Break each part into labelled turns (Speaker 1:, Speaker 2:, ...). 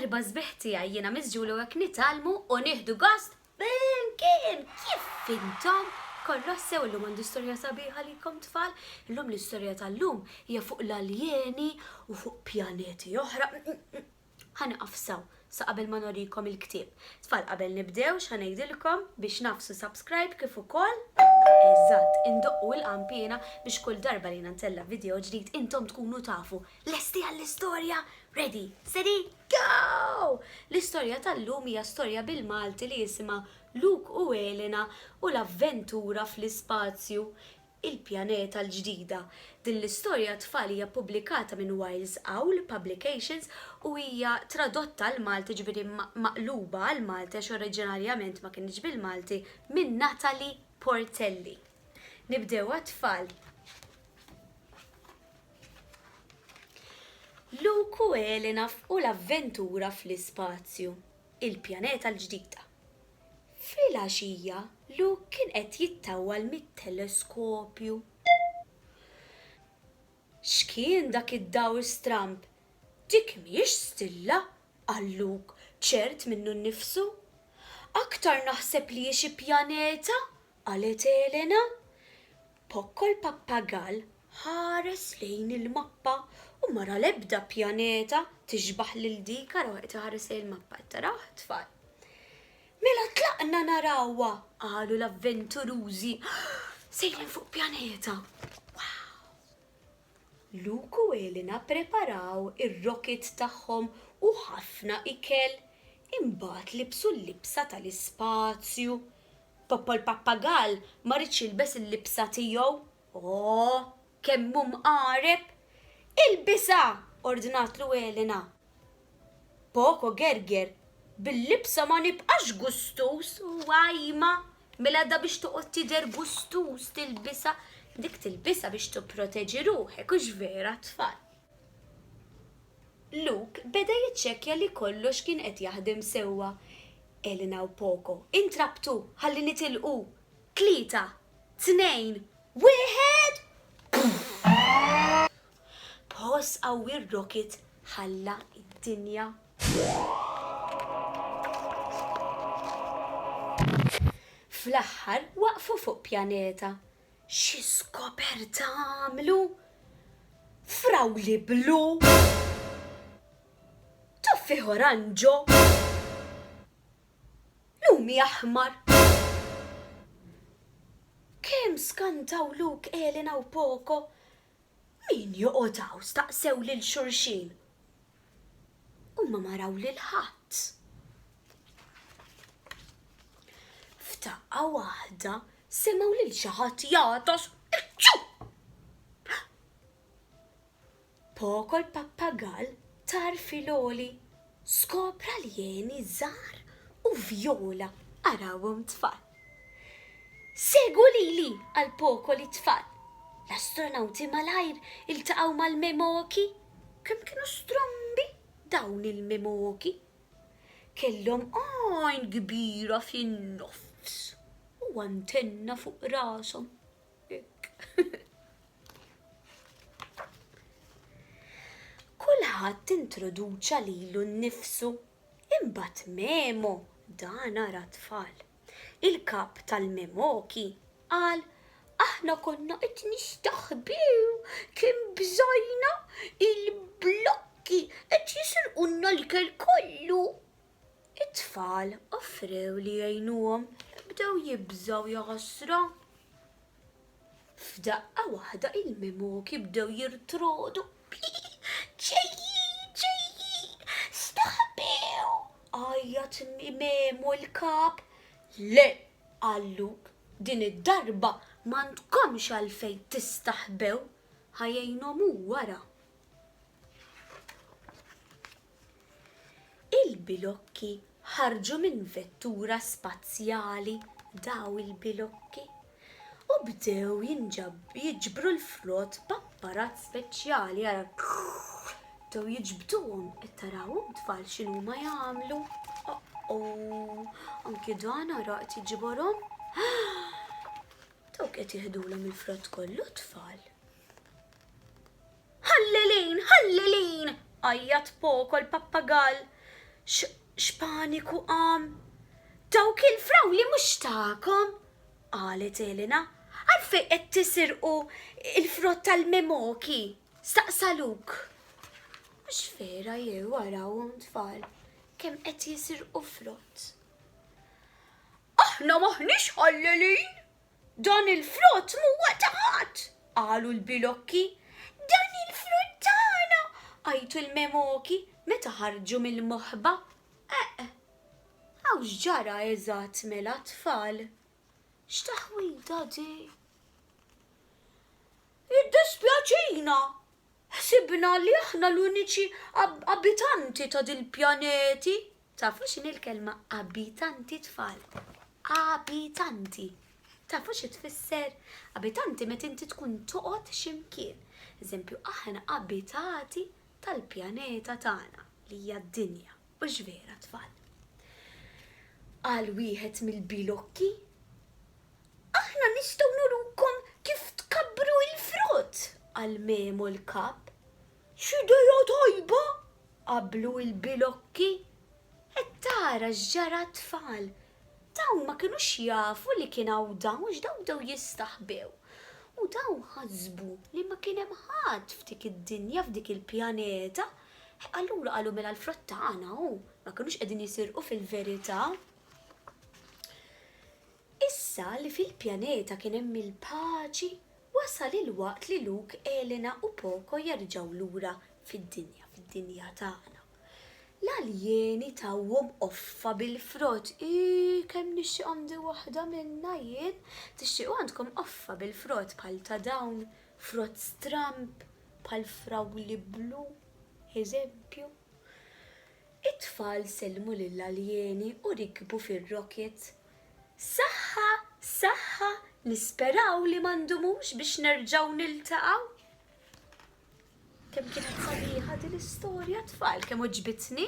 Speaker 1: Merba zbeħti jiena miżġulu għak nitalmu u nieħdu gost kien kif intom kolossew l-lum għandu istorja sabiħa li kom tfal. L-lum l-istorja tal-lum hija fuq l-aljeni u fuq pjaneti oħra. Ħanqafsaw sa qabel ma norikom il-ktieb. Tfal qabel nibdew x'ħanejdilkom biex nafsu subscribe kif ukoll eżatt indoqqu l-qampina biex kull darba li nantella video ġdid intom tkunu tafu. Lesti għall-istorja? Ready, steady, go! L-istorja tal-lum hija storja bil-Malti li jisimha Luke u Elena u l-avventura fl-ispazju, il-pjaneta l-ġdida. Din l-istorja tfal hija pubblikata minn Wiles Owl Publications u hija tradotta l-Malti ġifieri maqluba għal-Malti għax oriġinarjament ma kienx bil-Malti minn Natalie Portelli. Nibdew għat-tfal. Luke u Elena u l-avventura fl-ispazju, il-pjaneta l-ġdida. Fil-għaxija, Luke kien qed jittawwal mit-teleskopju. X'kien dak id-dawl stramp? Dik mhijiex stilla, qal Luke ċert minnu nnifsu. Aktar naħseb li hi xi pjaneta, qalet Elena. Pokko l-pappagall ħares lejn il-mappa u mara l-ebda pjaneta tixbaħ lil dik ara waqt ħares lejn il-mappa. Taraw tfal. Mela tlaqna narawha, qalu l-avventurużi. Sejrin fuq pjaneta. Wow! Luke u Elena preparaw ir-rocket tagħhom u ħafna ikel. Imbagħad libsu l-libsa tal-ispazju. Poppo l-pappagall ma rridx jilbes il-libsa tiegħu. Kemm hu mqareb. Ilbisha, ordnatlu Elena. Poco gerger. Bil-libsa ma nibqax gustus u għajma. Mela da biex toqgħod tidher gustus tilbisa. Dik tilbisa biex tipproteġi ruħek u vera tfal. Luke beda jiċċekkja li kollox kien qed jaħdem sewwa. Elena u Poco intrabtu ħalli nitilqu. 3, 2, 1. Pos qawwi r-rocket ħalla id-dinja. Fl-aħħar waqfu fuq pjaneta. Xi skoperta għamlu? Frawli blu. Tuffi oranġo. Lumi aħmar. Kemm skantaw Luke, Elena u Poco. Min joqgħodaw staqsew lil xulxin. Huma ma raw lil ħadd. F'daqqa waħda semgħu lil xi ħadd jagħtos iċċu. Poco l-pappagall tar filoli skopra aljeni żgħar u vjola arawhom tfal. Segu lili għal Poco li tfal. L-astronawti malajr iltaqgħu mal-memoki. Kemm kienu strombi dawn il-memoki. Kellhom għajn kbira fin-nofs u antenna fuq rashom. Kulħadd introduċa lilu nnifsu. Imbagħad Memo dan ara tfal. Il-kap tal-memoki qal aħna konna qed nistaħbew kien bżajna il-blokki qed jisirqulna l-ikel kollu. It-tfal offrew li jgħinuhom bdew jibżgħu jaħasra. F'daqqa waħda il-memoki bdew jirtrodu. Ġejjin, staħbew! Għajjat Memo l-kap. Le, qal Luke, din id-darba m'għandkomx għalfejn tistaħbew, ħajjejnhom hu wara. Il-bilokki ħarġu minn vettura spazjali daw il-bilokki u bdew jiġbru l-frott b'apparat speċjali ara bdew jiġbduhom qed tarawhom tfal x'inhuma jagħmlu. Anki dan ara qed jiġborhom. Dawk qed jieħdulhom il-frott kollu tfal. Ħallelin! Qajjat Poco l-pappagall. X'paniku qam? Dawk il-fraw li mhux tagħkom, qalet Elena. Għalfejn qed tisirqu il-frott tal-memoki? Staqsaluk. Mhux vera jew warawhom tfal kemm qed jisirqu frott. Aħna maħniex ħallelin! Dan il-frott mhuwa ta' ħadd, qalu l-bilokki. Dan il-frott tagħna, qajtu l-memoki meta ħarġu mill-moħba. Għaw x'ġara eżatt mela tfal? X'taħwita di? Jiddispjaċina! Ħsibna li aħna l-uniċi abitanti ta' dil-pjaneti. Tafu x'in il-kelma abitanti tfal? Abitanti. Tafu xi tfisser? Abitanti meta inti tkun toqgħod x'imkien. Eżempju, aħna abitati tal-pjaneta tagħna li hija d-dinja. Mhux vera tfal. Qal wieħed mill-bilokki, aħna nistgħu nurukom kif tkabbru il-frott, qal Memo l-kap. X'idea tajba, qablu il-bilokki. Qed tara x'ġara tfal. Dawn ma kinux jafu li kien hawn dawn x'daw jistaħbew. U dawn ħasbu li ma kien hemm ħadd f'dik id-dinja f'dik il-pjaneta. Allura qalu mela l-frott tagħna hu ma kinux qegħdin jisirqu fil-verità. Issa li fil-pjaneta kien hemm il-paċi, wasal il-waqt li Luke, Elena u Poco jerġgħu lura fid-dinja tagħna. L-aljeni tawhom offa bil-frott. Kemm nixtieq għandi waħda minna jien. Tixtiequ għandkom offa bil-frott bħal ta' dawn, frott stramp, bħal frawli blu, eżempju. It-tfal selmu lill-aljeni u rikbu fir-rocket. Saħħa, saħħa, nisperaw li m'għandhomux biex nerġgħu niltaqgħu. Kemm kienet sabiħa din l-istorja tfal, kemm oġbitni?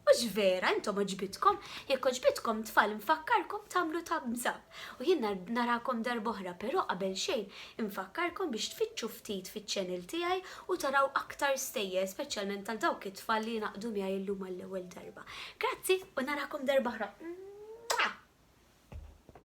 Speaker 1: Mhux vera, intom oġbitkom, jekk oġbitkom tfal infakkarkom tagħmlu thumbs up. U jien narakom darb'oħra, però qabel xejn infakkarkom biex tfittxu ftit fiċ-channel tiegħi u taraw aktar stejjer, speċjalment tal dawk it-tfal li naqdu miegħi llum għall-ewwel darba. Grazzi u narakom darb'oħra.